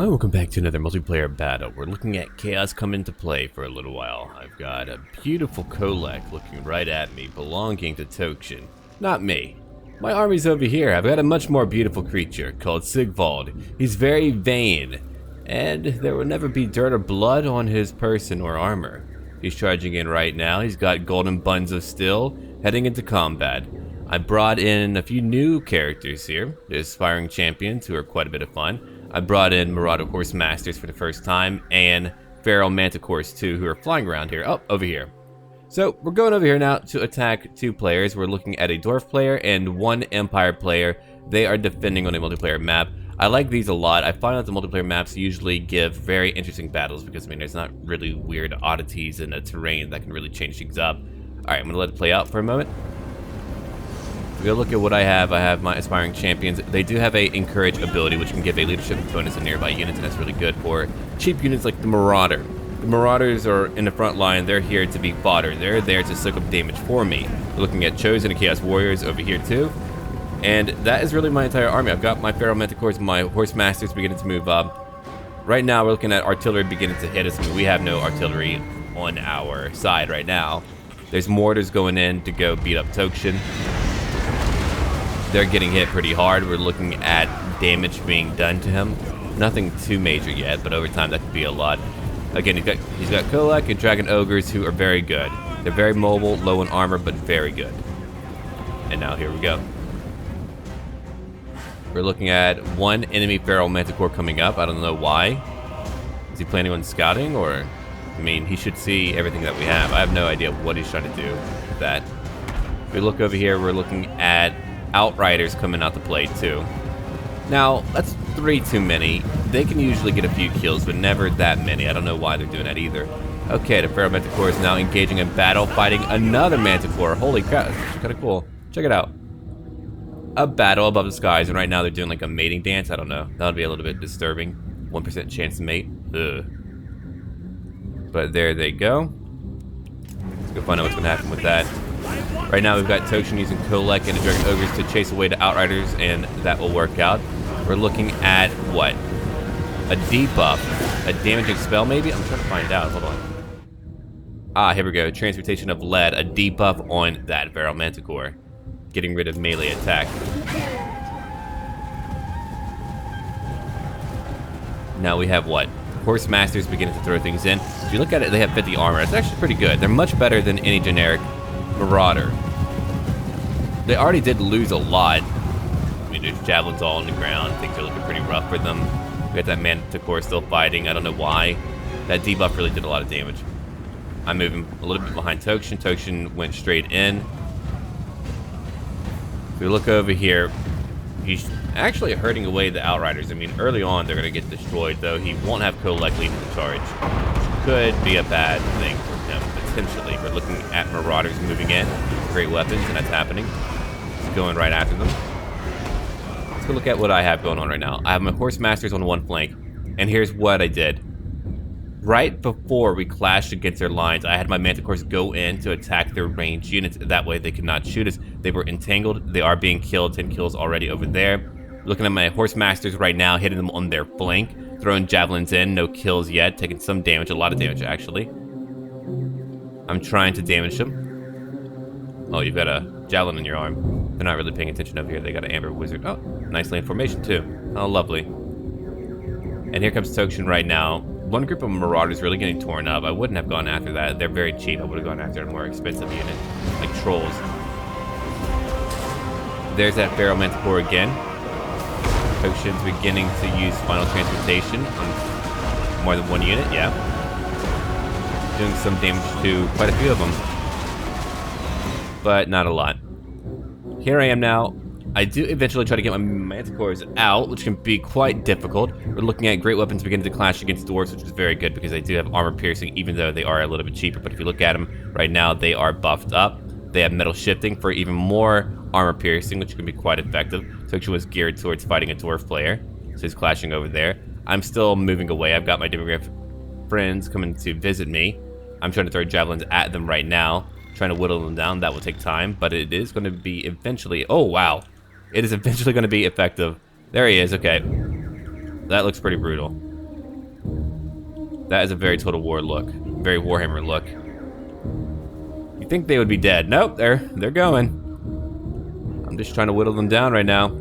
Hi, welcome back to another multiplayer battle. We're looking at Chaos come into play for a little while. I've got a beautiful Kolek looking right at me, belonging to Tokshin. Not me. My army's over here. I've got a much more beautiful creature called Sigvald. He's very vain, and there will never be dirt or blood on his person or armor. He's charging in right now. He's got golden buns of steel, heading into combat. I brought in a few new characters here. There's aspiring champions who are quite a bit of fun. I brought in Marauder Horse Masters for the first time, and Feral Manticores too, who are flying around here. Oh, over here. So, we're going over here now to attack two players. We're looking at a Dwarf player and one Empire player. They are defending on a multiplayer map. I like these a lot. I find that the multiplayer maps usually give very interesting battles because, I mean, there's not really weird oddities in the terrain that can really change things up. Alright, I'm going to let it play out for a moment. If we go look at what I have my aspiring champions. They do have a encourage ability, which can give a leadership bonus to nearby units, and that's really good for cheap units like the Marauder. The Marauders are in the front line. They're here to be fodder. They're there to soak up damage for me. We're looking at Chosen and Chaos Warriors over here too. And that is really my entire army. I've got my Feral Manticores, my Horse Masters beginning to move up. Right now we're looking at artillery beginning to hit us. I mean, we have no artillery on our side right now. There's mortars going in to go beat up Tokshin. They're getting hit pretty hard. We're looking at damage being done to him. Nothing too major yet, but over time that could be a lot. Again, he's got Kolek and Dragon Ogres who are very good. They're very mobile, low in armor, but very good. And now here we go. We're looking at one enemy Feral Manticore coming up. I don't know why. Is he planning on scouting, or... I mean, he should see everything that we have. I have no idea what he's trying to do with that. If we look over here, we're looking at Outriders coming out to play too. Now, that's 3 too many. They can usually get a few kills, but never that many. I don't know why they're doing that either. Okay, the Feral Manticore is now engaging in battle, fighting another Manticore. Holy crap, that's kind of cool. Check it out. A battle above the skies, and right now they're doing like a mating dance. I don't know. That would be a little bit disturbing. 1% chance to mate. Ugh. But there they go. Let's go find out what's going to happen with that. Right now we've got Tokshin using Kolek and the Dragon Ogres to chase away the Outriders, and that will work out. We're looking at, what? A debuff. A damaging spell, maybe? I'm trying to find out. Hold on. Ah, here we go. Transmutation of Lead. A debuff on that Feral Manticore. Getting rid of melee attack. Now we have what? Horse Masters beginning to throw things in. If you look at it, they have 50 armor. It's actually pretty good. They're much better than any generic Marauder. They already did lose a lot. I mean, there's javelins all on the ground. Things are looking pretty rough for them. We got that Manticore still fighting. I don't know why. That debuff really did a lot of damage. I'm moving a little bit behind Tokshin. Tokshin went straight in. If we look over here, he's actually hurting away the Outriders. I mean, early on they're going to get destroyed, though. He won't have Kolek leading the charge, which could be a bad thing for him, potentially. We're looking at Marauders moving in. Great weapons, and that's happening. He's going right after them. Let's go look at what I have going on right now. I have my Horse Masters on one flank, and here's what I did. Right before we clashed against their lines, I had my Manticores go in to attack their ranged units. That way they could not shoot us. They were entangled. They are being killed. 10 kills already over there. Looking at my Horse Masters right now, hitting them on their flank. Throwing javelins in. No kills yet. Taking some damage. A lot of damage, actually. I'm trying to damage them. Oh, you've got a javelin in your arm. They're not really paying attention over here. They got an Amber Wizard. Oh, nicely in formation, too. Oh, lovely. And here comes Tokshin right now. One group of Marauders really getting torn up. I wouldn't have gone after that. They're very cheap. I would have gone after a more expensive unit, like Trolls. There's that Feral Manticore again. Tokshin's beginning to use Final Transmutation on more than one unit, yeah. Doing some damage to quite a few of them. But not a lot. Here I am now. I do eventually try to get my Manticores out, which can be quite difficult. We're looking at great weapons beginning to clash against dwarves, which is very good because they do have armor piercing, even though they are a little bit cheaper. But if you look at them right now, they are buffed up. They have metal shifting for even more armor piercing, which can be quite effective. Tokshin was geared towards fighting a dwarf player, so he's clashing over there. I'm still moving away. I've got my demographic friends coming to visit me. I'm trying to throw javelins at them right now, trying to whittle them down. That will take time, but it is going to be eventually... Oh, wow. It is eventually going to be effective. There he is. Okay. That looks pretty brutal. That is a very Total War look. Very Warhammer look. You think they would be dead. Nope, they're going. I'm just trying to whittle them down right now.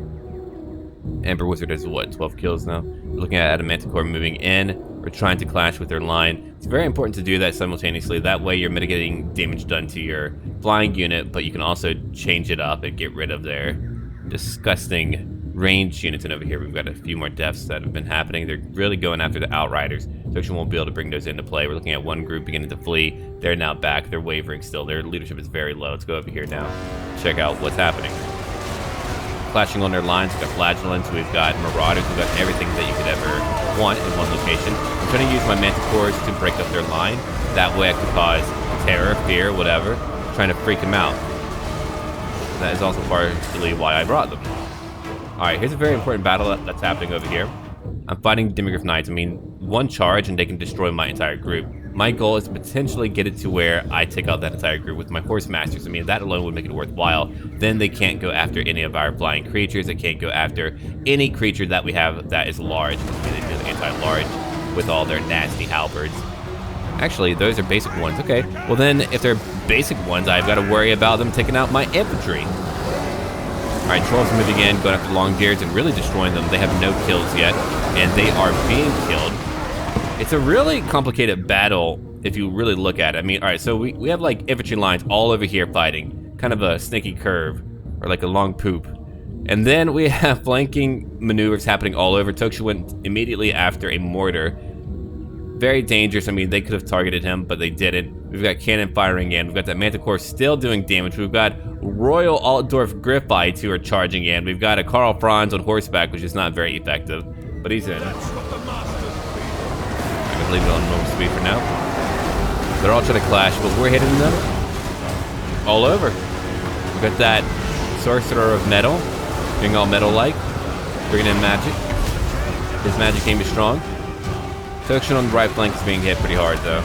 Ember Wizard has what, 12 kills now? We're looking at Adamanticore moving in. We're trying to clash with their line. It's very important to do that simultaneously. That way you're mitigating damage done to your flying unit, but you can also change it up and get rid of their disgusting ranged units. And over here we've got a few more deaths that have been happening. They're really going after the Outriders. Tokshin won't be able to bring those into play. We're looking at one group beginning to flee. They're now back. They're wavering still. Their leadership is very low. Let's go over here now. Check out what's happening. Clashing on their lines. We've got Flagellants. We've got Marauders. We've got everything that you could ever want in one location. I'm trying to use my Manticores to break up their line. That way I can cause terror, fear, whatever. I'm trying to freak them out. That is also partially why I brought them. Alright, here's a very important battle that's happening over here. I'm fighting Demigryph Knights. I mean, one charge and they can destroy my entire group. My goal is to potentially get it to where I take out that entire group with my Horse Masters. I mean, that alone would make it worthwhile. Then they can't go after any of our flying creatures. They can't go after any creature that we have that is large. I mean, they do anti-large with all their nasty halberds. Actually, those are basic ones. Okay, well then, if they're basic ones, I've got to worry about them taking out my infantry. Alright, Trolls moving in, going after Longbeards and really destroying them. They have no kills yet, and they are being killed. It's a really complicated battle if you really look at it. I mean, alright, so we have like infantry lines all over here fighting. Kind of a snaky curve, or like a long poop. And then we have flanking maneuvers happening all over. Tokshin went immediately after a mortar. Very dangerous. I mean, they could have targeted him, but they didn't. We've got cannon firing in. We've got that Manticore still doing damage. We've got Royal Altdorf Griffites who are charging in. We've got a Karl Franz on horseback, which is not very effective, but he's in. I'm gonna leave it on normal speed for now. They're all trying to clash, but we're hitting them all over. We've got that Sorcerer of Metal, being all metal-like, bringing in magic. His magic game is strong. Tokshin on the right flank is being hit pretty hard, though.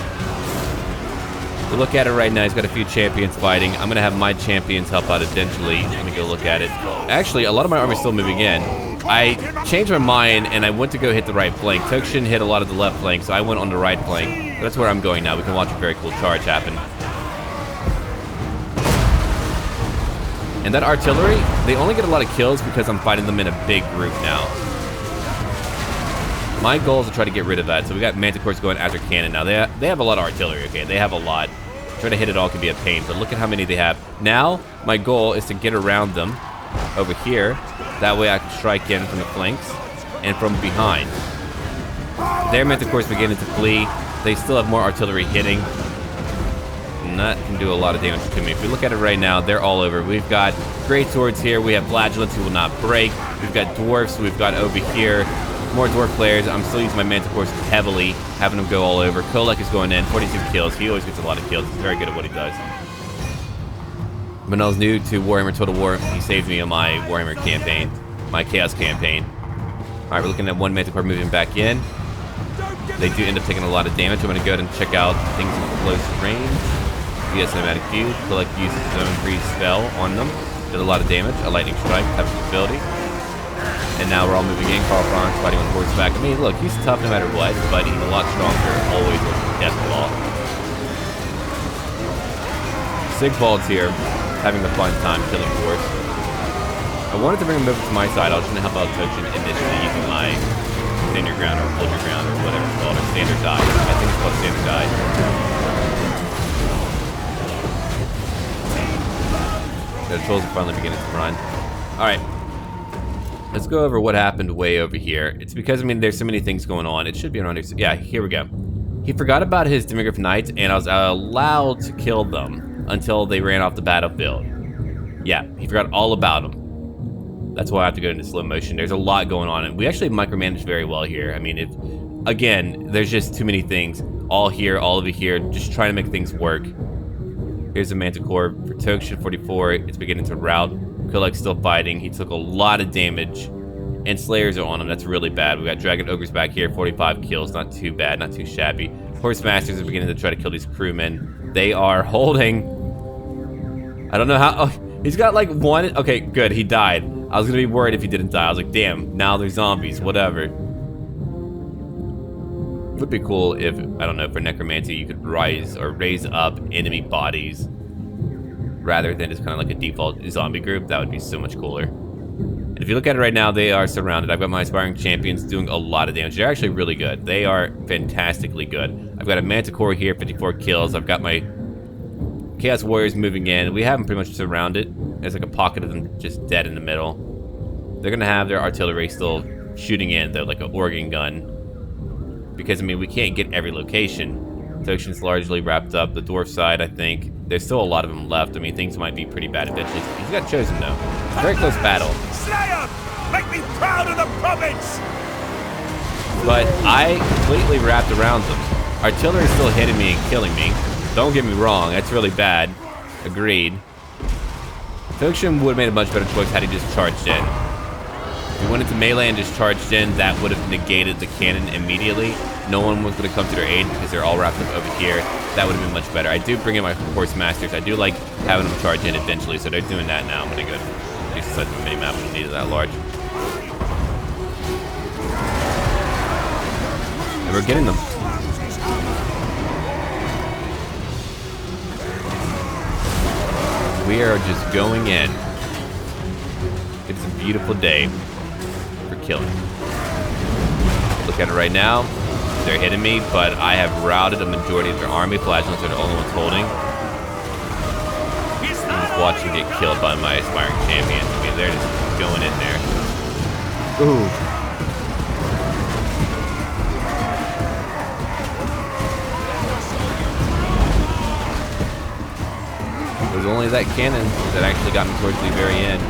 We look at it right now. He's got a few champions fighting. I'm going to have my champions help out eventually. Let me go look at it. Actually, a lot of my army's still moving in. I changed my mind, and I went to go hit the right flank. Tokshin hit a lot of the left flank, so I went on the right flank. That's where I'm going now. We can watch a very cool charge happen. And that artillery, they only get a lot of kills because I'm fighting them in a big group now. My goal is to try to get rid of that. So we got Manticores going after cannon now. They have a lot of artillery, okay? They have a lot. Trying to hit it all can be a pain, but look at how many they have. Now, my goal is to get around them over here. That way I can strike in from the flanks and from behind. Their Manticores beginning to flee. They still have more artillery hitting. And that can do a lot of damage to me. If we look at it right now, they're all over. We've got Great Swords here. We have Flagellants who will not break. We've got Dwarfs. We've got over here more Dwarf players. I'm still using my Manticores heavily, having them go all over. Kolek is going in, 42 kills. He always gets a lot of kills. He's very good at what he does. When I was new to Warhammer Total War, he saved me on my Warhammer campaign, my Chaos campaign. Alright, we're looking at one Manticore moving back in. They do end up taking a lot of damage. I'm going to go ahead and check out things in close range. Via Cinematic View. Kolek uses his own free spell on them. Did a lot of damage. A Lightning Strike type of ability. And now we're all moving in. Karl Franz fighting on horseback. I mean, look, he's tough no matter what, but he's a lot stronger. Always with the death ball. Sigvald's here, having a fun time killing dwarfs. I wanted to bring him over to my side. I was going to help out Tokshin initially using my stand your ground or hold your ground or whatever it's called, or standard die. I think it's called standard die. The trolls are finally beginning to run. Alright. Let's go over what happened way over here. It's because, I mean, there's so many things going on. It should be around here. Yeah, here we go. He forgot about his Demigryph Knights, and I was allowed to kill them until they ran off the battlefield. Yeah, he forgot all about them. That's why I have to go into slow motion. There's a lot going on, and we actually micromanage very well here. I mean, again, there's just too many things. All here, all over here, just trying to make things work. Here's a Manticore for Tokshin, 44. It's beginning to rout. Kolek's still fighting. He took a lot of damage. And Slayers are on him. That's really bad. We got Dragon Ogres back here. 45 kills. Not too bad. Not too shabby. Horse Masters are beginning to try to kill these crewmen. They are holding. I don't know how. Oh, he's got like one. Okay, good. He died. I was going to be worried if he didn't die. I was like, damn. Now they're zombies. Whatever. Would be cool if, I don't know, for necromancy you could raise up enemy bodies rather than just kind of like a default zombie group. That would be so much cooler. And if you look at it right now, they are surrounded. I've got my aspiring champions doing a lot of damage. They're actually really good. They are fantastically good. I've got a manticore here, 54 kills. I've got my chaos warriors moving in. We have them pretty much surrounded. There's like a pocket of them just dead in the middle. They're gonna have their artillery still shooting in, though, like an organ gun. Because, I mean, we can't get every location. Tokshin's largely wrapped up. The dwarf side, I think, there's still a lot of them left. I mean, things might be pretty bad eventually. He's got chosen, though. Very close battle. Slayer! Make me proud of the province! But I completely wrapped around them. Artillery's still hitting me and killing me. Don't get me wrong, that's really bad. Agreed. Tokshin would have made a much better choice had he just charged in. If he went into melee and just charged in, that would have negated the cannon immediately. No one was going to come to their aid because they're all wrapped up over here. That would have been much better. I do bring in my horse masters. I do like having them charge in eventually, so they're doing that now. I'm going to go do such a mini map. We don't need it that large. And we're getting them. We are just going in. It's a beautiful day for killing. Look at it right now. They're hitting me, but I have routed a majority of their army. Flagellants are the only ones holding. I'm just watching get killed by my aspiring champions. I mean, they're just going in there. Ooh. It was only that cannon that actually got me towards the very end,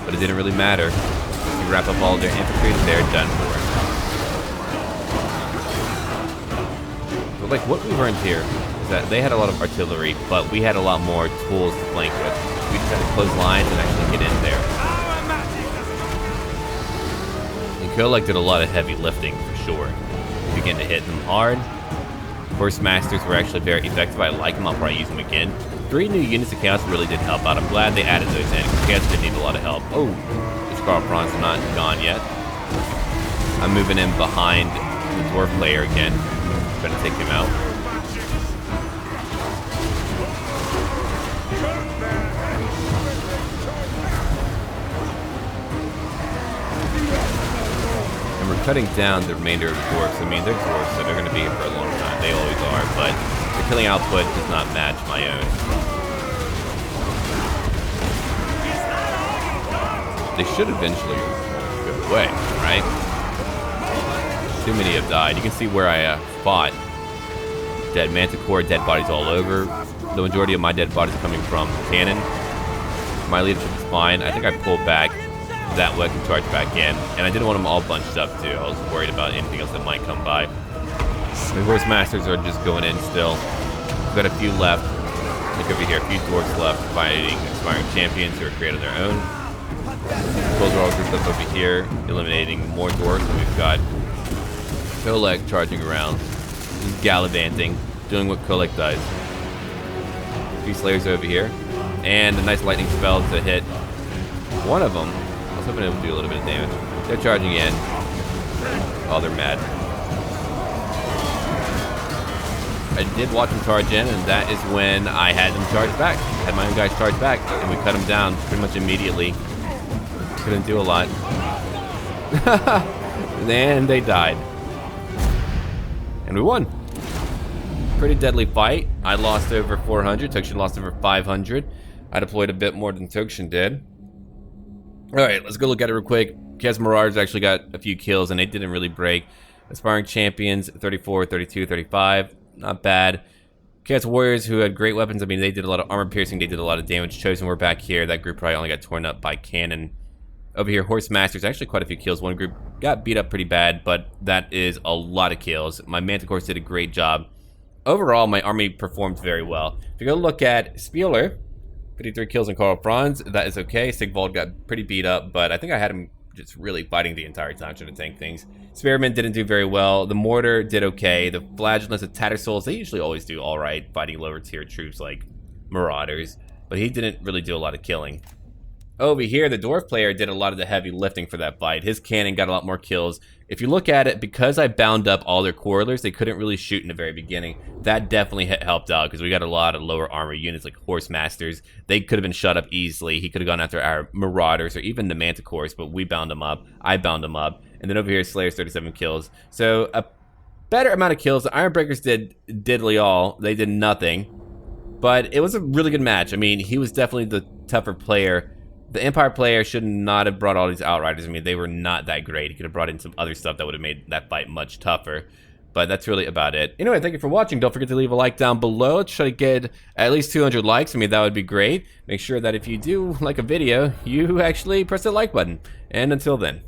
but it didn't really matter. You wrap up all their infantry, they're done for. But like what we learned here is that they had a lot of artillery, but we had a lot more tools to flank with. We just had to close lines and actually get in there. And Kolek did a lot of heavy lifting for sure. We began to hit them hard. Horse masters were actually very effective. I like them. I'll probably use them again. 3 new units of Chaos really did help out. I'm glad they added those in, because Chaos did need a lot of help. Oh, this Carl Franz is not gone yet. I'm moving in behind the dwarf player again. Trying to take him out. And we're cutting down the remainder of the dwarves. I mean, they're dwarves, so they're going to be here for a long time. They always are, but the killing output does not match my own. They should eventually go away, right? Too many have died. You can see where I fought. Dead manticore, dead bodies all over. The majority of my dead bodies coming from cannon. My leadership is fine. I think I pulled back that way I can charge back in. And I didn't want them all bunched up too. I was worried about anything else that might come by. The horse masters are just going in still. We've got a few left. Look over here, a few dwarves left fighting aspiring champions who are created their own. Those are all grouped up over here, eliminating more dwarves. We've got Kolek charging around, just gallivanting, doing what Kolek does. A few slayers over here, and a nice lightning spell to hit one of them. I was hoping it would do a little bit of damage. They're charging in. Oh, they're mad. I did watch them charge in, and that is when I had them charge back. I had my own guys charge back, and we cut them down pretty much immediately. Couldn't do a lot. And they died. And we won. Pretty deadly fight. I lost over 400. Tokshin lost over 500. I deployed a bit more than Tokshin did. Alright, let's go look at it real quick. Chaos Marauders actually got a few kills, and they didn't really break. Aspiring Champions, 34, 32, 35. Not bad. Chaos Warriors, who had great weapons, I mean, they did a lot of armor piercing. They did a lot of damage. Chosen were back here. That group probably only got torn up by cannon. Over here, Horse Masters, actually quite a few kills. One group got beat up pretty bad, but that is a lot of kills. My Manticores did a great job. Overall, my army performed very well. If you go look at Spieler, 53 kills on Karl Franz, that is okay. Sigvald got pretty beat up, but I think I had him just really fighting the entire time, trying to tank things. Spearman didn't do very well. The Mortar did okay. The Flagellants and Tattersouls, they usually always do all right, fighting lower tier troops like Marauders, but he didn't really do a lot of killing. Over here, the Dwarf player did a lot of the heavy lifting for that fight. His cannon got a lot more kills. If you look at it, because I bound up all their corridors, they couldn't really shoot in the very beginning. That definitely helped out, because we got a lot of lower armor units like Horse Masters. They could have been shut up easily. He could have gone after our Marauders or even the Manticores, but we bound them up. I bound them up. And then over here, Slayers 37 kills. So a better amount of kills. The Ironbreakers did diddly all. They did nothing. But it was a really good match. I mean, he was definitely the tougher player. The Empire player should not have brought all these Outriders. I mean, they were not that great. He could have brought in some other stuff that would have made that fight much tougher. But that's really about it. Anyway, thank you for watching. Don't forget to leave a like down below. Let's try to get at least 200 likes. I mean, that would be great. Make sure that if you do like a video, you actually press the like button. And until then.